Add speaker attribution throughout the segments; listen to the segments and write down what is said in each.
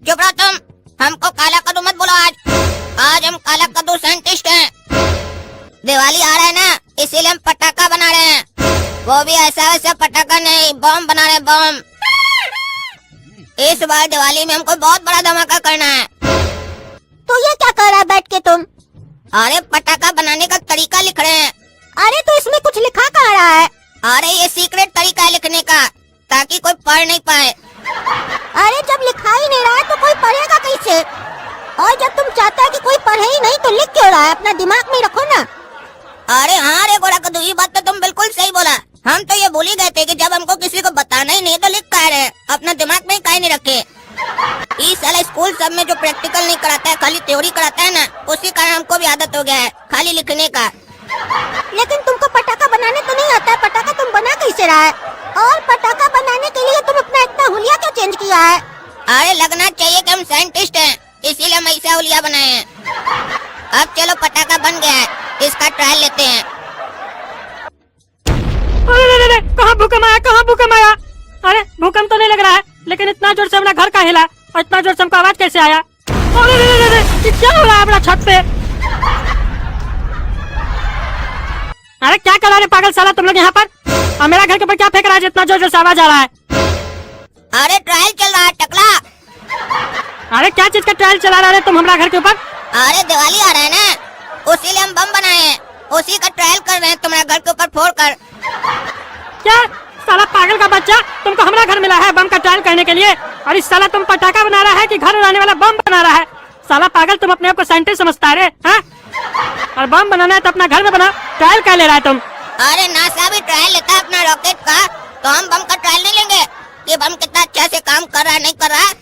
Speaker 1: चुप रहो तुम, हमको काला कद्दू मत बोलो। आज हम काला कद्दू साइंटिस्ट हैं। दिवाली आ रहा है ना, इसीलिए हम पटाखा बना रहे हैं। वो भी ऐसा वैसा पटाखा नहीं, बम बना रहे हैं, बम। इस बार दिवाली में हमको बहुत बड़ा धमाका करना है।
Speaker 2: तो ये क्या कर रहा है बैठ के तुम?
Speaker 1: अरे पटाखा बनाने का तरीका लिख रहे हैं।
Speaker 2: अरे तो इसमें कुछ लिखा कहाँ रहा है?
Speaker 1: अरे ये सीक्रेट तरीका है लिखने का, ताकि कोई पढ़ नहीं पाए।
Speaker 2: अरे जब लिखा ही नहीं रहा है तो कोई पढ़ेगा कैसे? और जब तुम चाहता है कि कोई पढ़े ही नहीं तो लिख क्यों रहा है? अपना दिमाग में रखो ना।
Speaker 1: अरे हाँ रे गोरा कद्दू, ये बात तो तुम बिल्कुल सही बोला। हम तो ये भूल ही गए थे कि जब हमको किसी को बताना ही नहीं तो लिख कह रहे, अपना दिमाग में काहे नहीं रखे। इस साल स्कूल सब में जो प्रैक्टिकल नहीं कराता है, खाली थ्योरी कराता है ना, उसी कारण हमको भी आदत हो गया है खाली लिखने का।
Speaker 2: लेकिन तुमको पटाखा बनाने तो नहीं आता है, पटाखा तुम बना कैसे रहा है? और पटाखा बनाने के लिए तुम अपना इतना हुलिया क्यों चेंज किया है?
Speaker 1: अरे लगना चाहिए कि हम साइंटिस्ट हैं, इसीलिए हम ऐसा हुलिया बनाए हैं। अब चलो पटाखा बन गया है, इसका ट्रायल लेते हैं।
Speaker 3: अरे कहाँ भूकंप आया, कहाँ भूकंप आया? अरे भूकंप तो नहीं लग रहा है, लेकिन इतना जोर से हमारा घर का हिला और इतना जोर से हमको आवाज कैसे आया? अरे क्या हो रहा है अपना छत पे? अरे क्या कर रहा है पागल साला तुम लोग यहाँ पर? और मेरा घर के ऊपर क्या फेंक रहा है जितना जोर से आवाज आ रहा है?
Speaker 1: अरे ट्रायल चल रहा है टकला।
Speaker 3: अरे क्या चीज का ट्रायल चला रहे तुम हमारा घर के ऊपर?
Speaker 1: अरे दिवाली आ रहा है ना, उसीलिए हम बम बनाए हैं, उसी का ट्रायल कर रहे हैं तुम्हारा घर के ऊपर फोड़ कर।
Speaker 3: क्या साला पागल का बच्चा, तुमको हमारा घर मिला है बम का ट्रायल करने के लिए, और इस साला तुम पटाखा बना रहा है कि घर उड़ाने वाला बम बना रहा है? साला पागल, तुम अपने आप को साइंटिस्ट समझता है रे? हाँ? और बम बनाना है तो अपना घर में बना, ट्रायल क्या ले रहा है तुम?
Speaker 1: अरे नासा भी ट्रायल लेता है अपना रॉकेट का, तो हम बम का ट्रायल नहीं लेंगे कि बम कितना अच्छा से काम कर रहा है नहीं कर रहा है?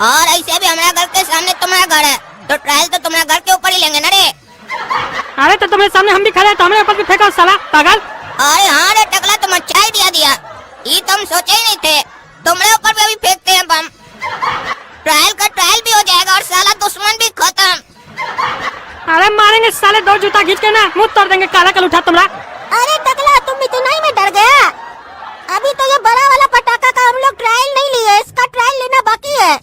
Speaker 1: और ऐसे भी हमारा घर के सामने तुम्हारा घर है, तो ट्रायल तो तुम्हारा घर के ऊपर ही लेंगे ना रे।
Speaker 3: अरे तो तुम्हारे सामने हम भी खड़े हैं तो हमारे ऊपर भी फेंको साला पागल।
Speaker 1: अरे हाँ रे टकला, तुम अच्छा आइडिया दिया, ये तुम सोचे ही नहीं थे, तुम्हारे ऊपर भी अभी फेंकते हैं बम। ट्रायल का ट्रायल भी हो जाएगा और साला दुश्मन भी खत्म।
Speaker 3: अरे मारेंगे साले, दो जूता खींच के ना मुंह तोड़ देंगे काला कल उठा तुम्हारा।
Speaker 2: अरे टकला, तुम इतना ही में डर गया? अभी तो ये बड़ा वाला पटाखा का हम लोग ट्रायल नहीं लिए, इसका ट्रायल लेना बाकी है।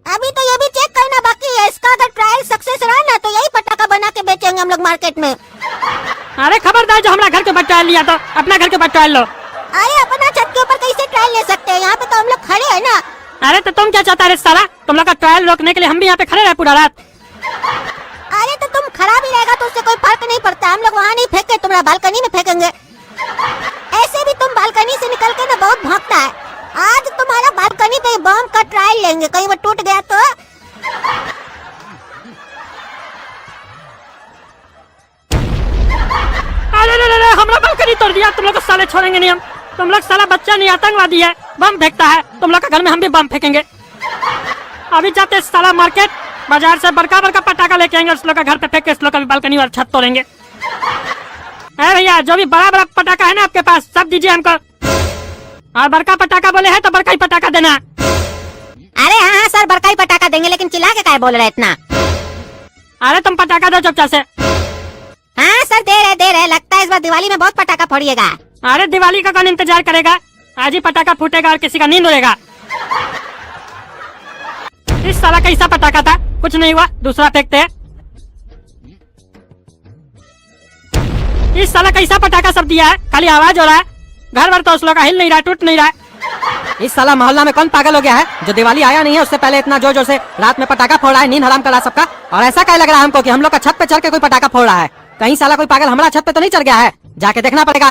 Speaker 2: अभी तो ये भी चेक करना बाकी है, इसका अगर ट्रायल सक्सेस रहा ना तो यही पटाखा बना के बेचेंगे हम लोग मार्केट में।
Speaker 3: अरे खबरदार, जो हमारा घर के ऊपर ट्रायल लिया तो अपना घर के ऊपर ट्रायल लो।
Speaker 2: अरे अपना छत के ऊपर कैसे ट्रायल ले सकते हैं? यहाँ पे तो हम लोग खड़े हैं ना।
Speaker 3: अरे तो तुम क्या चाहता है साला? तुम लोग का ट्रायल रोकने के लिए हम भी यहाँ पे खड़े रहे पूरा रात।
Speaker 2: अरे तो तुम खड़ा भी रहेगा तो उससे कोई फर्क नहीं पड़ता, हम लोग वहाँ नहीं फेंके, तुम्हारा बालकनी में फेंकेंगे। ऐसे भी तुम बालकनी से निकल के ना बहुत भागता है। आज तुम्हारा बालकनी पे बम का ट्रायल लेंगे, कहीं वो टूट गया तो।
Speaker 3: अरे हमारा बालकनी तोड़ दिया, तुम लोग को साले छोड़ेंगे नहीं हम। तुम लोग साला बच्चा नहीं आतंकवादी है, बम फेंकता है, तुम लोग का घर में हम भी बम फेंकेंगे। अभी जाते साला मार्केट, बाजार से बड़का बड़का पटाखा लेके आएंगे, उस लोग का घर पे फेंक के उस लोग का भी बालकनी और छत तोड़ेंगे। अरे भैया, जो भी बड़ा बड़ा पटाखा है ना आपके पास सब दीजिए हमको, और बड़का पटाखा बोले है तो बड़का ही पटाखा देना।
Speaker 2: अरे हाँ सर, बड़का ही पटाखा देंगे, लेकिन चिल्ला के क्या बोल रहे इतना?
Speaker 3: अरे तुम पटाखा दो चुपचाप से।
Speaker 2: हाँ सर, दे रहे, लगता है इस बार दिवाली में बहुत पटाखा फोड़िएगा।
Speaker 3: अरे दिवाली का कौन इंतजार करेगा, आज ही पटाखा फूटेगा और किसी का नींद उड़ेगा। इस साला कैसा पटाखा था, कुछ नहीं हुआ, दूसरा फेंकते हैं। इस साला कैसा पटाखा सब दिया है, खाली आवाज हो रहा है, घर भर तो उस लोग का हिल नहीं रहा, टूट नहीं रहा है।
Speaker 4: इस साला मोहल्ला में कौन पागल हो गया है जो दिवाली आया नहीं है उससे पहले इतना जोर जोर से रात में पटाखा फोड़ रहा है, नींद हराम कर रहा है सबका। और ऐसा क्या लग रहा है हमको कि हम लोग का छत पे चढ़ के कोई पटाखा फोड़ रहा है? कहीं साला कोई पागल हमारा छत पे तो नहीं चढ़ गया है? जाके देखना पड़ेगा।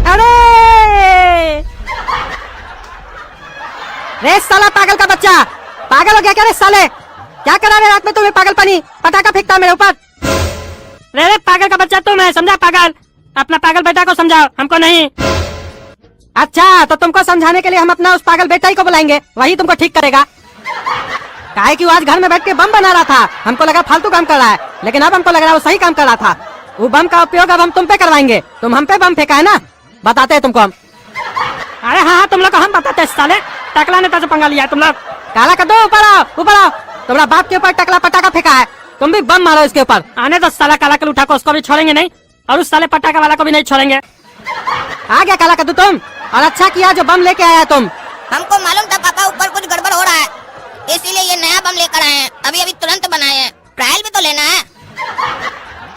Speaker 4: अरे रे साला पागल का बच्चा, पागल हो गया क्या रे साले? क्या करा रे रात में तुम्हें पागलपनी, पटाखा फेंकता मेरे ऊपर।
Speaker 3: रे पागल का बच्चा तुम है, समझा पागल? अपना पागल बेटा को समझाओ, हमको नहीं।
Speaker 4: अच्छा, तो तुमको समझाने के लिए हम अपना उस पागल बेटा ही को बुलाएंगे, वही तुमको ठीक करेगा। काहे कि वो आज घर में बैठ के बम बना रहा था, हमको लगा फालतू काम कर रहा है, लेकिन अब हमको लग रहा है वो सही काम कर रहा था। वो बम का उपयोग अब हम तुम पे करवाएंगे, तुम हम पे बम फेंका है ना, बताते हैं तुमको हम।
Speaker 3: अरे हाँ, तुम लोग को हम बताते हैं साले, टकला नेता से पंगा लिया तुम लोग।
Speaker 4: काला कर दो, ऊपर आओ, ऊपर आओ। तुम्हारा बाप के ऊपर टकला पटाखा फेंका है, तुम भी बम मारो इसके ऊपर।
Speaker 3: आने तो साला काला कल उठा को, उसको भी छोड़ेंगे नहीं, और उस साले पटाखा वाला को भी नहीं छोड़ेंगे।
Speaker 4: आ गया काला कद्दू तुम, और अच्छा किया जो बम लेके आया तुम।
Speaker 1: हमको मालूम था पापा ऊपर कुछ गड़बड़ हो रहा है, इसीलिए ये नया बम लेकर आए हैं। अभी अभी तुरंत बनाए हैं, ट्रायल भी तो लेना है।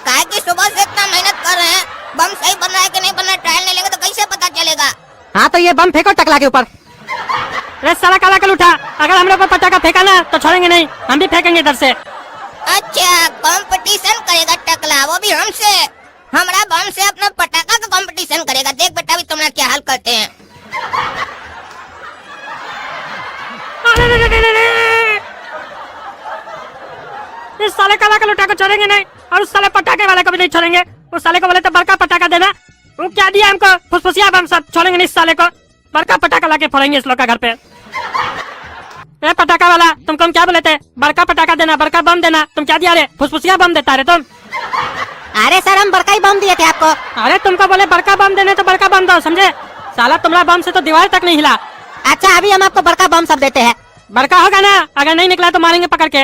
Speaker 1: काहे कि सुबह से इतना मेहनत कर रहे हैं, बम सही बन रहा है कि नहीं बन रहा है, ट्रायल नहीं लेंगे तो कैसे पता चलेगा।
Speaker 4: हाँ तो ये बम फेंको टकला के ऊपर।
Speaker 3: अरे साला काला कल उठा, अगर हमने ऊपर पटाखा फेंका ना तो छोड़ेंगे नहीं, हम भी फेंकेंगे इधर से।
Speaker 1: अच्छा, कंपटीशन करेगा टकला, वो भी हमसे। हमारा बम से अपना पटाखा का कंपटीशन करेगा। देख बेटा अभी तुम्हारा क्या हाल करते हैं।
Speaker 3: अरे रे रे रे रे रे। इस साले काला कल उठा को छोड़ेंगे नहीं, और उस साले पटाखे वाले को भी नहीं छोड़ेंगे। उस साले को बोले तो बड़का पटाखा देना, वो क्या दिया हमको, फुसफुसिया बम। सब छोड़ेंगे नहीं, इस साले को बड़का पटाखा लाके फोड़ेंगे इस लोग का घर पे। ए पटाखा वाला, तुमको हम क्या बोले थे, बड़का पटाखा देना, बड़का बम देना, तुम क्या दिया रे, फुसफुसिया बम देता रे तुम।
Speaker 2: अरे सर हम बड़का ही बम दिए थे आपको।
Speaker 3: अरे तुमको बोले बड़का बम देने तो बड़का बम दो, समझे। साला तुम्हारा बम से तो दीवार तक नहीं हिला।
Speaker 2: अच्छा अभी हम आपको बड़का बम सब देते हैं।
Speaker 3: बड़का होगा ना, अगर नहीं निकला तो मारेंगे पकड़ के।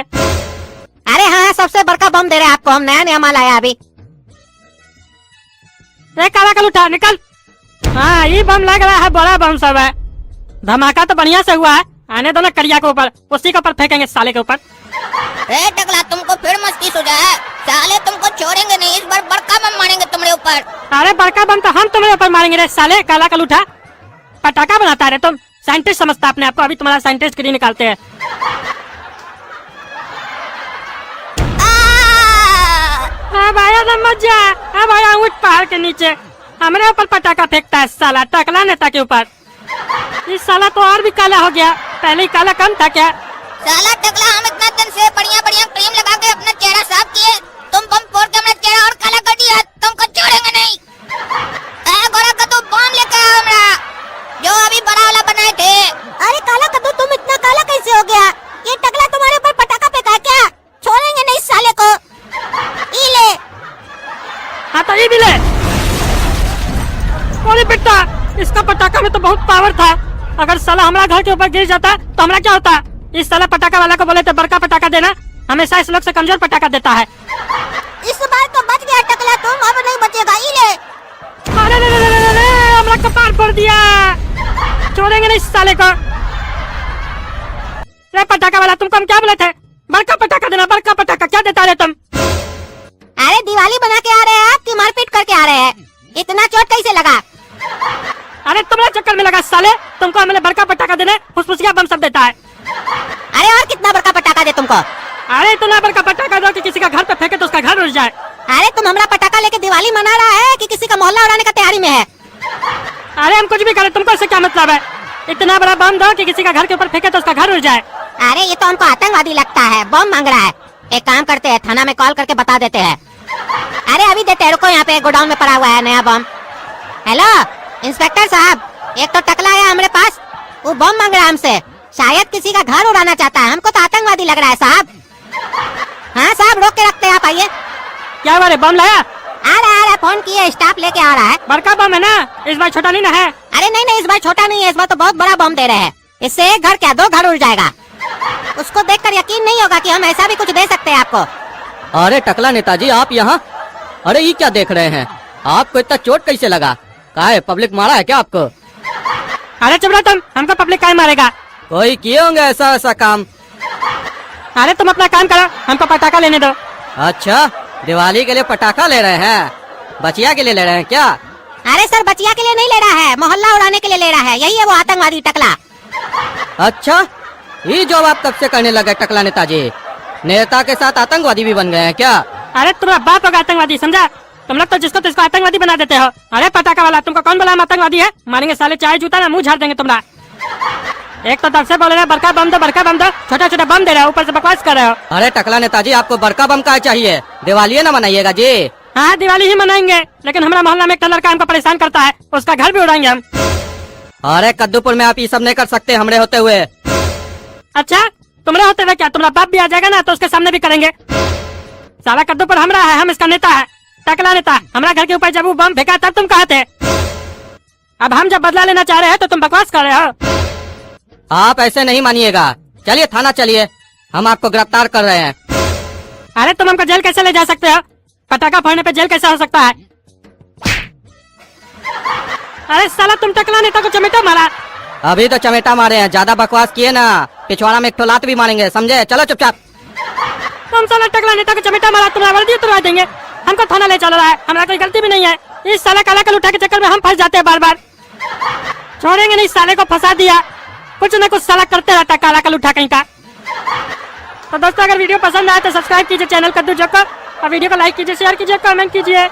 Speaker 2: अरे हाँ सबसे बड़का बम दे रहे हैं आपको हम, नया नया माल आया अभी।
Speaker 3: काला कल उठा निकल। हाँ ये बम लग रहा है, बड़ा बम सब है। धमाका तो बढ़िया से हुआ है, आने दो ना करिया के ऊपर, उसी के ऊपर फेंकेंगे साले के ऊपर।
Speaker 1: ए टकला तुमको फिर मस्ती सूझा है, साले तुमको छोड़ेंगे नहीं, इस बार बड़का बम मारेंगे तुम्हारे ऊपर।
Speaker 3: अरे बड़का बम तो हम तुम्हारे ऊपर मारेंगे रे साले काला कल उठा। पटाखा बनाता है रे तुम, साइंटिस्ट समझता अपने आपको, अभी तुम्हारा साइंटिस्ट के लिए निकालते हैं। अब आया ना मजा, अब आया उठ पहाड़ के नीचे, हमारे ऊपर पटाखा फेंकता है साला टकला नेता के ऊपर। इस साला तो और भी काला हो गया, पहले ही काला कम था क्या।
Speaker 1: साला टकला हम इतना दिन से बढ़िया बढ़िया क्रीम लगा के अपना चेहरा साफ किए, तुम बम फोड़ के अपना चेहरा और काला कर दिया, तुमको छोड़ेंगे नहीं। गोरा कद्दू बम लेके आओ हमरा, जो अभी बड़ा वाला बनाए थे।
Speaker 2: अरे काला कद्दू तुम इतना काला कैसे हो गया, ये टकला तुम्हारे ऊपर पटाखा फेंका है क्या, छोड़ेंगे नहीं इस साले को। ई ले।
Speaker 3: हाँ तो ये भी ले। अरे बेटा इसका पटाखा में तो बहुत पावर था, अगर साला हमारा घर के ऊपर गिर जाता तो हमारा क्या होता। इस साला पटाखा वाला को बोले थे बड़का पटाखा देना, हमेशा इस लोग से कमजोर पटाखा देता है।
Speaker 2: इस बार तो बच गया टकला तुम, अब नहीं बचेगा। ई ले।
Speaker 3: अरे रे रे रे रे रे, हमारा कपार फोड़ दिया, छोड़ेंगे नहीं इस साले को। रे पटाखा वाला तुमको हम क्या बोले थे, बड़का पटाखा देना, बड़का पटाखा, क्या देता रे तुम।
Speaker 2: अरे दिवाली बना के आ रहे हैं आप कि मारपीट करके आ रहे हैं, इतना चोट कैसे लगा।
Speaker 3: अरे तुम्हारे चक्कर में लगा साले, तुमको हमें बड़का पटाखा देने, फुसफुसिया बम सब देता है।
Speaker 2: अरे और कितना बड़का पटाखा दे तुमको।
Speaker 3: अरे इतना बड़का पटाखा दो कि किसी का घर पे फेंके तो उसका घर उड़ जाए।
Speaker 2: अरे तुम हमारा पटाखा लेके दिवाली मना रहा है कि किसी का मोहल्ला उड़ाने का तैयारी में है।
Speaker 3: अरे हम कुछ भी करें, तुमको इससे क्या मतलब है, इतना बड़ा बम दो कि किसी का घर के ऊपर फेंके तो उसका घर उड़ जाए।
Speaker 2: अरे ये तो हमको आतंकवादी लगता है, बम मांग रहा है। एक काम करते हैं, थाना में कॉल करके बता देते हैं। अरे अभी देते हैं, रुको, यहाँ पे गोडाउन में पड़ा हुआ है नया बम। हेलो इंस्पेक्टर साहब, एक तो टकला है हमारे पास, वो बम मांग रहा है हमसे, शायद किसी का घर उड़ाना चाहता है, हमको तो आतंकवादी लग रहा है साहब। हाँ साहब रोक के रखते हैं, आप आइए।
Speaker 3: क्या बारे बम लाया,
Speaker 2: आ रहा फोन किए, स्टाफ लेके आ रहा है।
Speaker 3: बड़का बम है ना, इस बार छोटा नहीं ना है।
Speaker 2: अरे नहीं नहीं इस बार छोटा नहीं है, इस बार तो बहुत बड़ा बम दे रहे हैं, इससे एक घर क्या दो घर उड़ जाएगा। उसको देखकर यकीन नहीं होगा कि हम ऐसा भी कुछ दे सकते हैं आपको।
Speaker 4: अरे टकला नेताजी आप यहाँ, अरे ये क्या देख रहे हैं, आपको इतना चोट कैसे लगा, कहा है पब्लिक मारा है क्या आपको।
Speaker 3: अरे चुप रहो तुम, हमको पब्लिक काय मारेगा।
Speaker 4: कोई किए होंगे ऐसा ऐसा काम।
Speaker 3: अरे तुम अपना काम करो, हमको पटाखा लेने दो।
Speaker 4: अच्छा दिवाली के लिए पटाखा ले रहे हैं, बचिया के लिए ले रहे हैं क्या।
Speaker 2: अरे सर बचिया के लिए नहीं ले रहा है, मोहल्ला उड़ाने के लिए ले रहा है, यही है वो आतंकवादी टकला।
Speaker 4: अच्छा ये जॉब आप कब से करने लगे टकला नेताजी, नेता के साथ आतंकवादी भी बन गए हैं क्या।
Speaker 3: अरे तुम्हारा बाप होगा आतंकवादी, समझा, तुम लोग तो जिसको तिसको आतंकवादी बना देते हो। अरे पटाखा वाला तुमको कौन बोला हम आतंकवादी है, मारेंगे साले चाय जूता ना मुंह झाड़ देंगे तुम्हारा। एक तो तब से बोल रहे बड़का बम दो, बड़का बम दो, छोटा छोटा बम दे रहे हो, ऊपर से बकवास कर रहे हो।
Speaker 4: अरे टकला नेताजी आपको बड़का बम का चाहिए, दिवाली ना मनाइएगा जी।
Speaker 3: हाँ दिवाली ही मनाएंगे, लेकिन हमारा मोहल्ला में एक लड़का हमको परेशान करता है, उसका घर भी उड़ाएंगे हम।
Speaker 4: अरे कद्दूपुर में आप ये सब नहीं कर सकते हमरे होते हुए।
Speaker 3: अच्छा तुम्हारे होते हुए क्या, तुम्हारा बाप भी आ जाएगा ना तो उसके सामने भी करेंगे। साला कद्दूपुर हमरा है, हम इसका नेता है, टकला नेता। हमारा घर के ऊपर जब वो बम फेंका तब तुम कहा थे, अब हम जब बदला लेना चाह रहे हैं तो तुम बकवास कर रहे हो।
Speaker 4: आप ऐसे नहीं मानिएगा, चलिए थाना चलिए, हम आपको गिरफ्तार कर रहे हैं।
Speaker 3: अरे तुम हमको जेल कैसे ले जा सकते हो, पटाखा फोड़ने पे जेल कैसे हो सकता है। अरे साला तुम टकला नेता को चमेटा मारा,
Speaker 4: अभी तो चमेटा मारे हैं, ज्यादा बकवास किए ना पिछवाड़ा में एक ठो लात भी मारेंगे, समझे? चलो चुपचाप।
Speaker 3: हम साला टकला नेता को चमेटा मारा, तुम्हारा वर्दी उतरवा देंगे। हमको थाना ले चल रहा है, हमारा कोई गलती भी नहीं है। इस साले काला कल उठा के चक्कर में हम फंस जाते हैं बार बार। छोड़ेंगे नहीं, साले को फंसा दिया, कुछ न कुछ साला करते रहता है काला कल उठा कहीं का। तो दोस्तों अगर वीडियो पसंद आए तो सब्सक्राइब कीजिए चैनल कद्दू जोकर, और वीडियो को लाइक कीजिए, शेयर कीजिए, कमेंट कीजिए।